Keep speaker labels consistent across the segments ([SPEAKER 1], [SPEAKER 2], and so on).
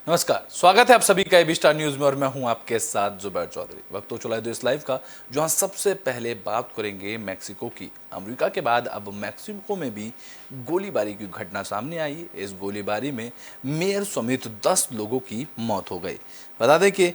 [SPEAKER 1] नमस्कार, स्वागत है आप सभी का एबी स्टार न्यूज में और मैं हूं आपके साथ जुबैर चौधरी। वक्त तो चला है देश लाइव का, जहां सबसे पहले बात करेंगे मैक्सिको की। अमेरिका के बाद अब मैक्सिको में भी गोलीबारी की घटना सामने आई। इस गोलीबारी में मेयर समेत 10 लोगों की मौत हो गई। बता दें कि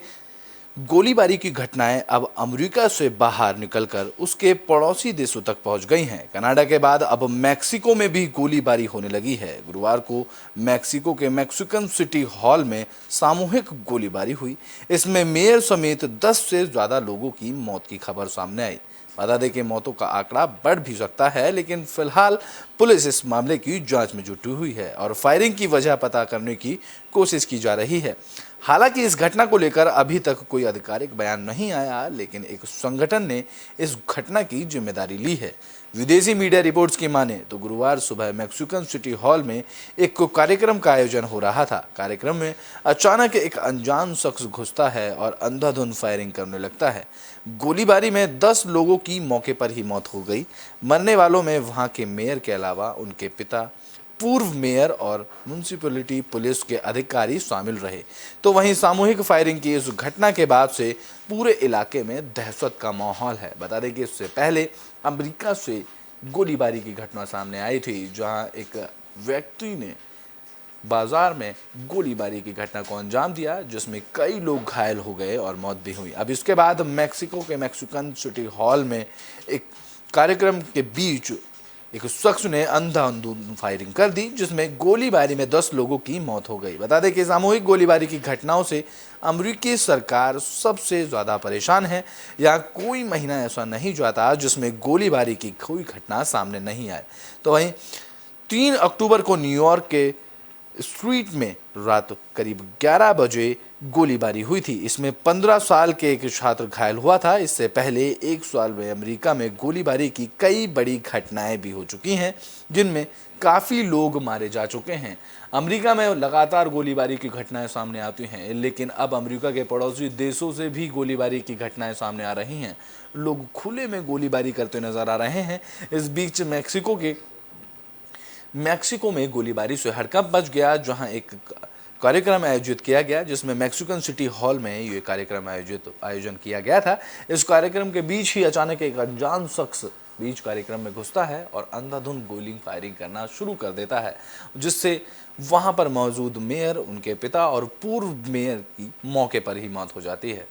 [SPEAKER 1] गोलीबारी की घटनाएं अब अमेरिका से बाहर निकलकर उसके पड़ोसी देशों तक पहुंच गई हैं। कनाडा के बाद अब मैक्सिको में भी गोलीबारी होने लगी है। गुरुवार को मैक्सिको के मैक्सिकन सिटी हॉल में सामूहिक गोलीबारी हुई। इसमें मेयर समेत 10 से ज्यादा लोगों की मौत की खबर सामने आई। बता दें कि मौतों का आंकड़ा बढ़ भी सकता है, लेकिन फिलहाल पुलिस इस मामले की जांच में जुटी हुई है और फायरिंग की वजह पता करने की कोशिश की जा रही है। हालांकि इस घटना को लेकर अभी तक कोई आधिकारिक बयान नहीं आया, लेकिन एक संगठन ने इस घटना की जिम्मेदारी ली है। विदेशी मीडिया रिपोर्ट्स की माने तो गुरुवार सुबह मैक्सिकन सिटी हॉल में एक कार्यक्रम का आयोजन हो रहा था। कार्यक्रम में अचानक एक अनजान शख्स घुसता है और अंधाधुंध फायरिंग करने लगता है। गोलीबारी में 10 लोगों की मौके पर ही मौत हो गई। मरने वालों में वहां के मेयर के अलावा उनके पिता, पूर्व मेयर और म्युनिसिपैलिटी पुलिस के अधिकारी शामिल रहे। तो वहीं सामूहिक फायरिंग की इस घटना के बाद से पूरे इलाके में दहशत का माहौल है। बता दें कि इससे पहले अमेरिका से गोलीबारी की घटना सामने आई थी, जहां एक व्यक्ति ने बाजार में गोलीबारी की घटना को अंजाम दिया, जिसमें कई लोग घायल हो गए और मौत भी हुई। अब इसके बाद मैक्सिको के मैक्सिकन सिटी हॉल में एक कार्यक्रम के बीच एक शख्स ने अंधाधुंध फायरिंग कर दी, जिसमें गोलीबारी में 10 लोगों की मौत हो गई। बता दें कि सामूहिक गोलीबारी की घटनाओं से अमेरिकी सरकार सबसे ज्यादा परेशान है। यहाँ कोई महीना ऐसा नहीं जाता जिसमें गोलीबारी की कोई घटना सामने नहीं आए। तो वहीं 3 अक्टूबर को न्यूयॉर्क के स्ट्रीट में रात करीब 11 बजे गोलीबारी हुई थी। इसमें 15 साल के एक छात्र घायल हुआ था। इससे पहले एक साल में अमेरिका में गोलीबारी की कई बड़ी घटनाएं भी हो चुकी हैं, जिनमें काफ़ी लोग मारे जा चुके हैं। अमेरिका में लगातार गोलीबारी की घटनाएं सामने आती हैं, लेकिन अब अमेरिका के पड़ोसी देशों से भी गोलीबारी की घटनाएं सामने आ रही हैं। लोग खुले में गोलीबारी करते नजर आ रहे हैं। इस बीच मैक्सिको में गोलीबारी से हड़कंप मच गया, जहां एक कार्यक्रम आयोजित किया गया, जिसमें मैक्सिकन सिटी हॉल में ये कार्यक्रम आयोजन किया गया था। इस कार्यक्रम के बीच ही अचानक एक अनजान शख्स बीच कार्यक्रम में घुसता है और अंधाधुंध गोली फायरिंग करना शुरू कर देता है, जिससे वहां पर मौजूद मेयर, उनके पिता और पूर्व मेयर की मौके पर ही मौत हो जाती है।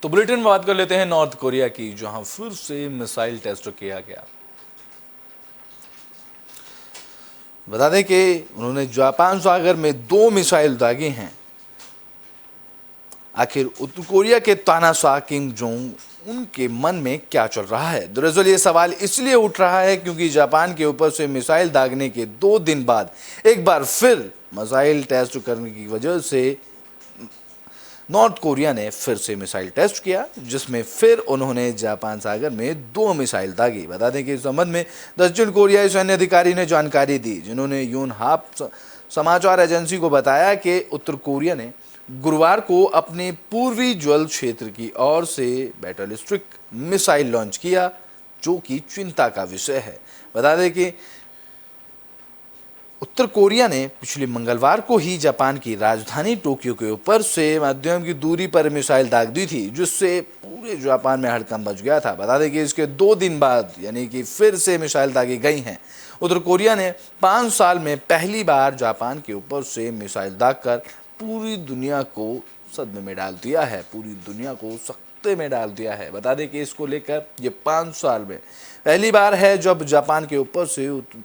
[SPEAKER 1] तो बुलेटिन में बात कर लेते हैं नॉर्थ कोरिया की, जहां फिर से मिसाइल टेस्ट किया गया। बता दें कि उन्होंने जापान सागर में 2 मिसाइल दागे हैं। आखिर उत्तर कोरिया के तानाशाह किम जोंग उनके मन में क्या चल रहा है? दरअसल ये सवाल इसलिए उठ रहा है क्योंकि जापान के ऊपर से मिसाइल दागने के 2 दिन बाद एक बार फिर मिसाइल टेस्ट करने की वजह से नॉर्थ कोरिया ने फिर से मिसाइल टेस्ट किया, जिसमें फिर उन्होंने जापान सागर में 2 मिसाइल दागी। बता दें कि इस संबंध में दक्षिण कोरियाई सैन्य अधिकारी ने जानकारी दी, जिन्होंने यूनहाप समाचार एजेंसी को बताया कि उत्तर कोरिया ने गुरुवार को अपने पूर्वी जल क्षेत्र की ओर से बैलिस्टिक मिसाइल लॉन्च किया, जो कि चिंता का विषय है। बता दें कि उत्तर कोरिया ने पिछले मंगलवार को ही जापान की राजधानी टोक्यो के ऊपर से मध्यम की दूरी पर मिसाइल दाग दी थी, जिससे पूरे जापान में हड़कंप मच गया था। बता दें कि इसके 2 दिन बाद यानी कि फिर से मिसाइल दागी गई हैं। उत्तर कोरिया ने 5 साल में पहली बार जापान के ऊपर से मिसाइल दागकर पूरी दुनिया को सदमे में डाल दिया है, पूरी दुनिया को सख्ते में डाल दिया है। बता दें कि इसको लेकर ये 5 साल में पहली बार है जब जापान के ऊपर से उत्तर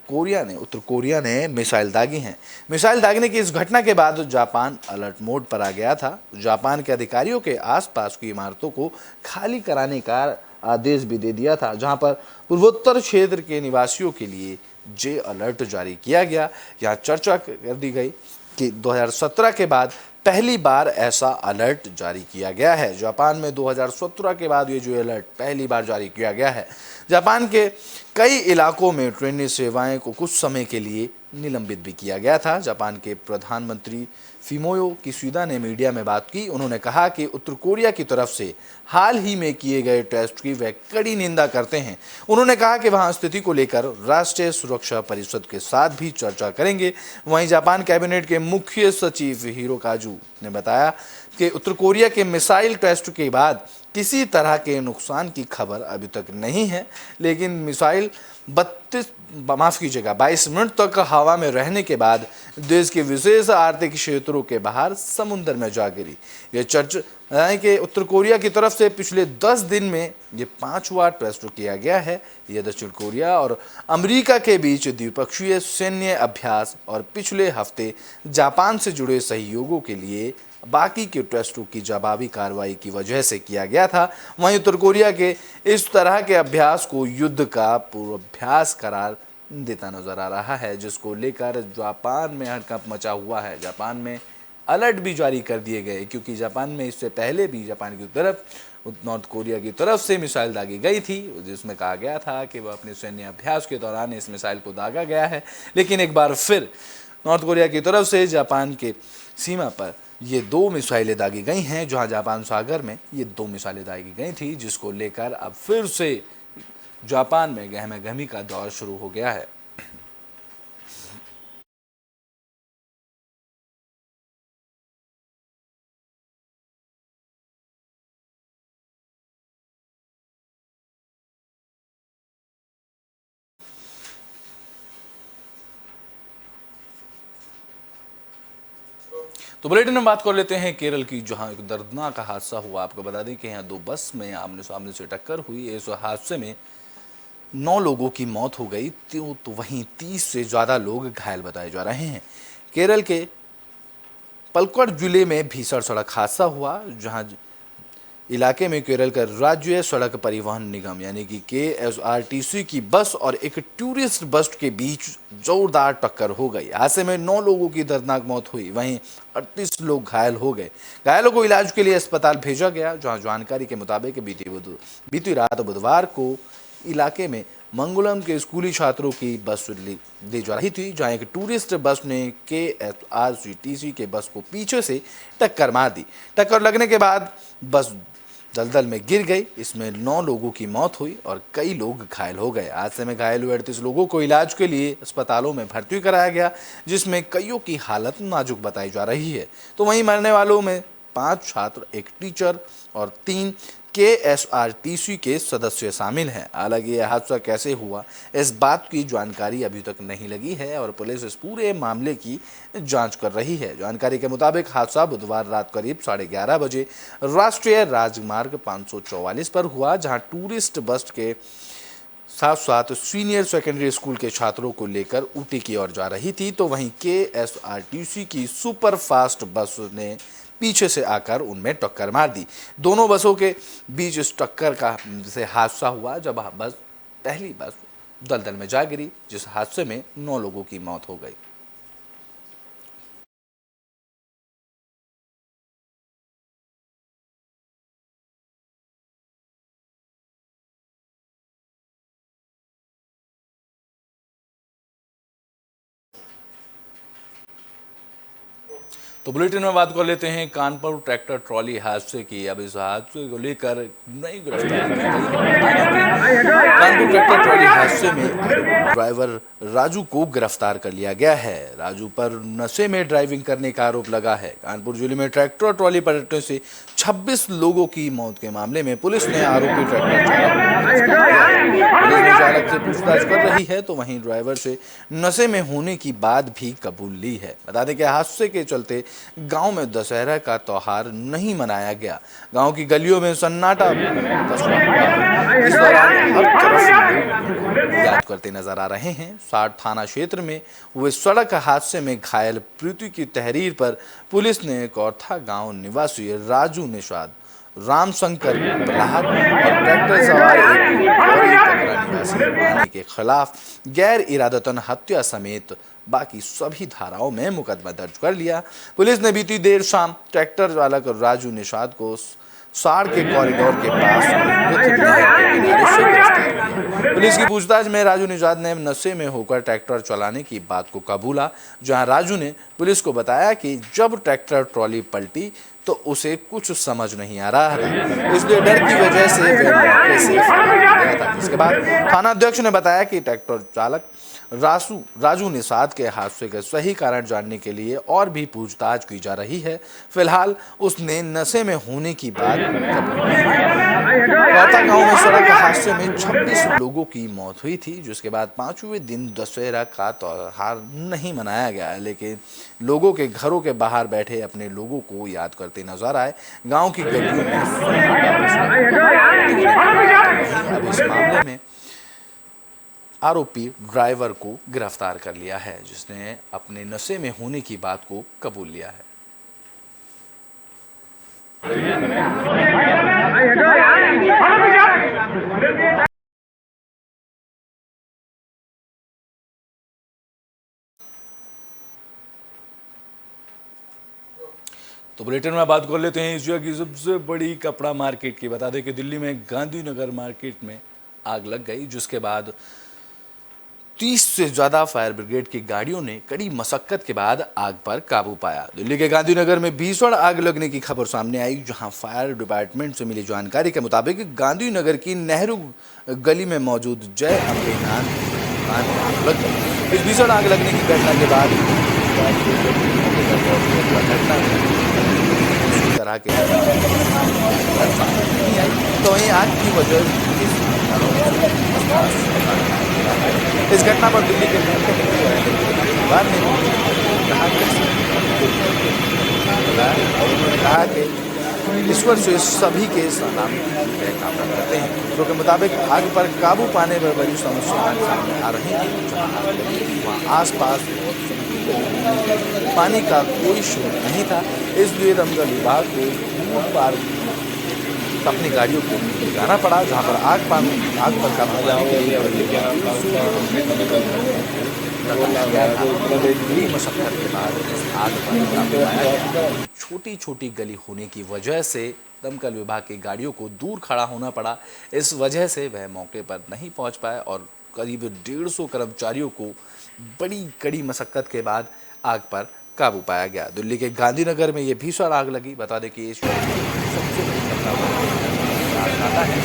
[SPEAKER 1] कोरिया ने मिसाइल दागी हैं। मिसाइल दागने की इस घटना के बाद जापान अलर्ट मोड पर आ गया था। जापान के अधिकारियों के आसपास की इमारतों को खाली कराने का आदेश भी दे दिया था, जहां पर पूर्वोत्तर क्षेत्र के निवासियों के लिए जे अलर्ट जारी किया गया। यहाँ चर्चा कर दी गई कि 2017 के बाद पहली बार ऐसा अलर्ट जारी किया गया है। जापान में 2017 के बाद ये जो अलर्ट पहली बार जारी किया गया है। जापान के कई इलाकों में ट्रेन सेवाएं को कुछ समय के लिए निलंबित भी किया गया था। जापान के प्रधानमंत्री फुमियो किशिदा ने मीडिया में बात की। उन्होंने कहा कि उत्तर कोरिया की तरफ से हाल ही में किए गए टेस्ट की वे कड़ी निंदा करते हैं। उन्होंने कहा कि वहां स्थिति को लेकर राष्ट्रीय सुरक्षा परिषद के साथ भी चर्चा करेंगे। वहीं जापान कैबिनेट के मुख्य सचिव हिरोकाजू ने बताया कि उत्तर कोरिया के मिसाइल टेस्ट के बाद किसी तरह के नुकसान की खबर अभी तक नहीं है, लेकिन मिसाइल 22 मिनट तक हवा में रहने के बाद देश के विशेष आर्थिक क्षेत्रों के बाहर समुद्र में जा गिरी। यह चर्चा है कि उत्तर कोरिया की तरफ से पिछले 10 दिन में ये 5वां टेस्ट किया गया है। यह दक्षिण कोरिया और अमेरिका के बीच द्विपक्षीय सैन्य अभ्यास और पिछले हफ्ते जापान से जुड़े सहयोगों के लिए बाकी के टेस्टों की जवाबी कार्रवाई की वजह से किया गया था। वहीं उत्तर कोरिया के इस तरह के अभ्यास को युद्ध का पूर्वाभ्यास करार देता नजर आ रहा है, जिसको लेकर जापान में हड़कंप मचा हुआ है। जापान में अलर्ट भी जारी कर दिए गए, क्योंकि जापान में इससे पहले भी जापान की तरफ नॉर्थ कोरिया की तरफ से मिसाइल दागी गई थी, जिसमें कहा गया था कि वह अपने सैन्य अभ्यास के दौरान इस मिसाइल को दागा गया है। लेकिन एक बार फिर नॉर्थ कोरिया की तरफ से जापान के सीमा पर ये 2 मिसाइलें दागी गई हैं, जहां जापान सागर में ये 2 मिसाइलें दागी गई थी, जिसको लेकर अब फिर से जापान में गहमा-गहमी का दौर शुरू हो गया है। तो बुलेटिन में बात कर लेते हैं केरल की, जहां एक दर्दनाक हादसा हुआ। आपको बता दें कि यहाँ 2 बस में आमने सामने से टक्कर हुई। इस हादसे में 9 लोगों की मौत हो गई, तो वहीं 30 से ज़्यादा लोग घायल बताए जा रहे हैं। केरल के पलक्कड़ जिले में भीषण सड़क हादसा हुआ, जहां इलाके में केरल का राज्य सड़क परिवहन निगम यानी कि KSRTC की बस और एक टूरिस्ट बस के बीच जोरदार टक्कर हो गई। हादसे में 9 लोगों की दर्दनाक मौत हुई, वहीं 38 लोग घायल हो गए। घायलों को इलाज के लिए अस्पताल भेजा गया, जहां जानकारी के मुताबिक बीती रात बुधवार को इलाके में मंगलम के स्कूली छात्रों की बस ले जा रही थी, जहां एक टूरिस्ट बस ने KSRTC के बस को पीछे से टक्कर मार दी। टक्कर लगने के बाद बस दलदल में गिर गई। इसमें 9 लोगों की मौत हुई और कई लोग घायल हो गए। हादसे में घायल हुए 38 लोगों को इलाज के लिए अस्पतालों में भर्ती कराया गया, जिसमें कईयों की हालत नाजुक बताई जा रही है। तो वहीं मरने वालों में 5 छात्र, 1 टीचर और 3 KSRTC के सदस्य शामिल हैं। हालांकि यह हादसा कैसे हुआ, इस बात की जानकारी अभी तक नहीं लगी है और पुलिस इस पूरे मामले की जांच कर रही है। जानकारी के मुताबिक हादसा बुधवार रात करीब 11:30 बजे राष्ट्रीय राजमार्ग 544 पर हुआ, जहां टूरिस्ट बस के साथ साथ सीनियर सेकेंडरी स्कूल के छात्रों को लेकर ऊटी की ओर जा रही थी। तो वहीं KSRTC की सुपर फास्ट बस ने पीछे से आकर उनमें टक्कर मार दी। दोनों बसों के बीच इस टक्कर का से हादसा हुआ, जब पहली बस दलदल में जा गिरी, जिस हादसे में 9 लोगों की मौत हो गई। तो बुलेटिन में बात कर लेते हैं कानपुर ट्रैक्टर ट्रॉली हादसे की। अब इस हादसे को लेकर नई गिरफ्तारी की गई है। कानपुर ट्रैक्टर ट्रॉली हादसे में ड्राइवर राजू को गिरफ्तार कर लिया गया है। राजू पर नशे में ड्राइविंग करने का आरोप लगा है। कानपुर जिले में ट्रैक्टर ट्रॉली पलटने से 26 लोगों की मौत के मामले में पुलिस ने आरोपी ट्रैक्टर चालक से पूछताछ कर रही है, तो वहीं ड्राइवर से नशे में होने की बात भी कबूल ली है। बता दें कि हादसे के चलते गांव में दशहरा का त्योहार नहीं मनाया गया। गांव की गलियों में सन्नाटा पसरा हुआ है। इस दौरान हर तरफ लोग याद करते नजर आ रहे हैं। 60 थाना क्षेत्र में हुए सड़क हादसे में घायल पृथ्वी की तहरीर पर पुलिस ने कौथा गांव निवासी राजू निषाद, रामशंकर प्रहलाद और ट्रैक्टर सवार एक निवासी के खिलाफ गैर इरादतन हत्या समेत बाकी सभी धाराओं में मुकदमा दर्ज कर लिया। पुलिस ने बीती देर शाम ट्रैक्टर चालक राजू निषाद को साड़ के कॉरिडोर के पास नहर के किनारे से गिरफ्तार किया। पुलिस की पूछताछ में राजू निजात ने नशे में होकर ट्रैक्टर चलाने की बात को कबूला, जहां राजू ने पुलिस को बताया कि जब ट्रैक्टर ट्रॉली पलटी तो उसे कुछ समझ नहीं आ रहा था, इसलिए डर की वजह से वह मौके से फरार हो गया था। जिसके बाद थाना अध्यक्ष ने बताया कि ट्रैक्टर चालक राजू निषाद के हादसे के सही कारण जानने के लिए और भी पूछताछ की जा रही है। फिलहाल उसने नशे में होने की बात कबूली है। कौता गांव में सड़क हादसे में 26 लोगों की मौत हुई थी, जिसके बाद 5वें दिन दशहरा का त्योहार नहीं मनाया गया, लेकिन लोगों के घरों के बाहर बैठे अपने लोगों को याद करते नजर आए। गांव की गलियों में अब इस मामले में आरोपी ड्राइवर को गिरफ्तार कर लिया है, जिसने अपने नशे में होने की बात को कबूल लिया है। तो बुलेटिन में बात कर लेते हैं एशिया की सबसे बड़ी कपड़ा मार्केट की। बता दें कि दिल्ली में गांधीनगर मार्केट में आग लग गई, जिसके बाद 30 से ज्यादा फायर ब्रिगेड की गाड़ियों ने कड़ी मशक्कत के बाद आग पर काबू पाया। दिल्ली के गांधीनगर में भीषण आग लगने की खबर सामने आई, जहां फायर डिपार्टमेंट से मिली जानकारी के मुताबिक गांधीनगर की नेहरू गली में मौजूद जय अम्बे नान में आग लग गई। इस भीषण आग लगने की घटना के बाद तरह के तो वहीं आग की वजह इस घटना पर दिल्ली के बाद ने कहा कि ईश्वर से सभी के सलाम कामना करते हैं। तो के मुताबिक आग पर काबू पाने में बड़ी समस्याएं सामने आ रही हैं। वहाँ आसपास पानी का कोई स्रोत नहीं था, इसलिए दमकल विभाग को बार अपनी गाड़ियों को लगाना पड़ा, जहां पर आग पर काबू पाने के लिए मशक्कत के बाद आग पर काबू पाया। छोटी छोटी गली होने की वजह से दमकल विभाग की गाड़ियों को दूर खड़ा होना पड़ा। इस वजह से वह मौके पर नहीं पहुंच पाए और करीब 150 कर्मचारियों को बड़ी कड़ी मशक्कत के बाद आग पर काबू पाया गया। दिल्ली के गांधीनगर में ये भीषण आग लगी। बता दें कि सबसे बड़ी आता है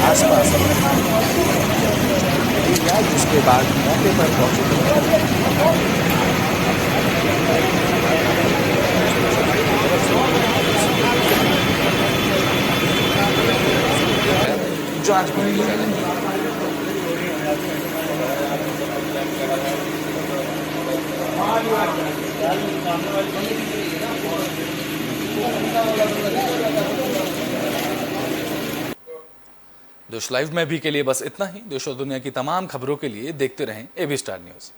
[SPEAKER 1] आसपास, जिसके बाद मौके पर पहुंचे जांच की जा रही है। देश लाइव में भी के लिए बस इतना ही। देश और दुनिया की तमाम खबरों के लिए देखते रहें एबी स्टार न्यूज़।